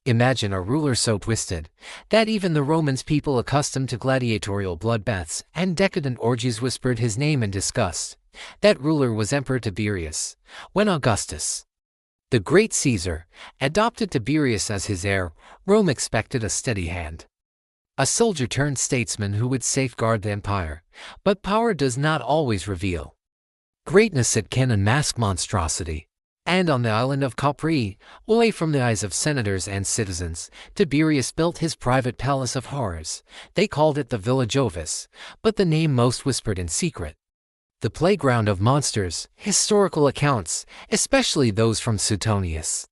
Imagine a ruler so twisted that even the Romans, people accustomed to gladiatorial bloodbaths and decadent orgies, whispered his name in disgust. That ruler was Emperor Tiberius. When Augustus, the great Caesar, adopted Tiberius as his heir, Rome expected a steady hand. A soldier turned statesman who would safeguard the empire. But power does not always reveal greatness. It can unmask monstrosity. And on the island of Capri, away from the eyes of senators and citizens, Tiberius built his private palace of horrors. They called it the Villa Jovis, but the name most whispered in secret. The playground of monsters. Historical accounts, especially those from Suetonius,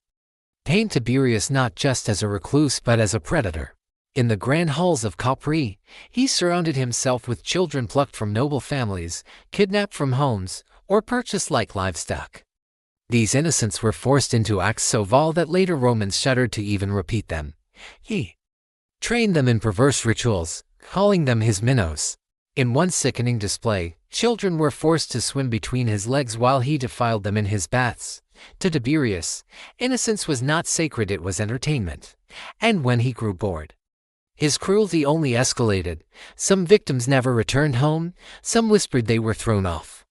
paint Tiberius not just as a recluse but as a predator. In the grand halls of Capri, he surrounded himself with children plucked from noble families, kidnapped from homes, or purchased like livestock. These innocents were forced into acts so vile that later Romans shuddered to even repeat them. He trained them in perverse rituals, calling them his minnows. In one sickening display, children were forced to swim between his legs while he defiled them in his baths. To Tiberius, innocence was not sacred, it was entertainment. And when he grew bored, his cruelty only escalated. Some victims never returned home, some whispered they were thrown off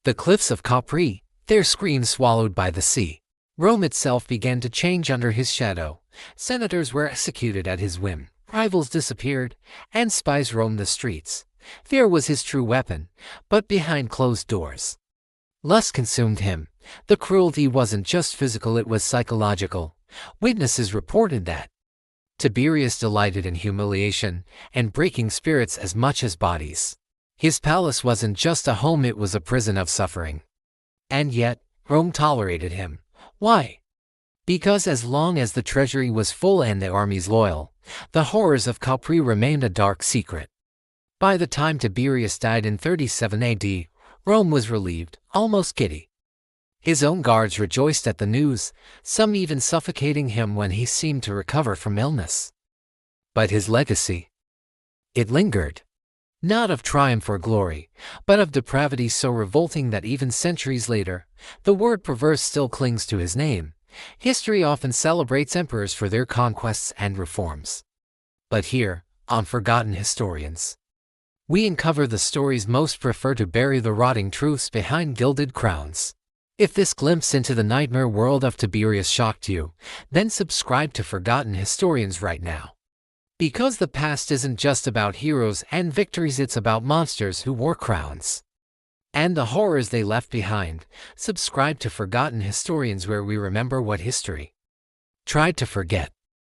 the cliffs of Capri, their screams swallowed by the sea. Rome itself began to change under his shadow. Senators were executed at his whim, rivals disappeared, and spies roamed the streets. Fear was his true weapon, but behind closed doors, lust consumed him. The cruelty wasn't just physical, it was psychological. Witnesses reported that Tiberius delighted in humiliation and breaking spirits as much as bodies. His palace wasn't just a home, it was a prison of suffering. And yet, Rome tolerated him. Why? Because as long as the treasury was full and the armies loyal, the horrors of Capri remained a dark secret. By the time Tiberius died in 37 AD, Rome was relieved, almost giddy. His own guards rejoiced at the news, some even suffocating him when he seemed to recover from illness. But his legacy, it lingered. Not of triumph or glory, but of depravity so revolting that even centuries later, the word perverse still clings to his name. History often celebrates emperors for their conquests and reforms. But here, on Forgotten Historians, we uncover the stories most prefer to bury the rotting truths behind gilded crowns. If this glimpse into the nightmare world of Tiberius shocked you, then subscribe to Forgotten Historians right now. Because the past isn't just about heroes and victories, it's about monsters who wore crowns and the horrors they left behind. Subscribe to Forgotten Historians, where we remember what history tried to forget.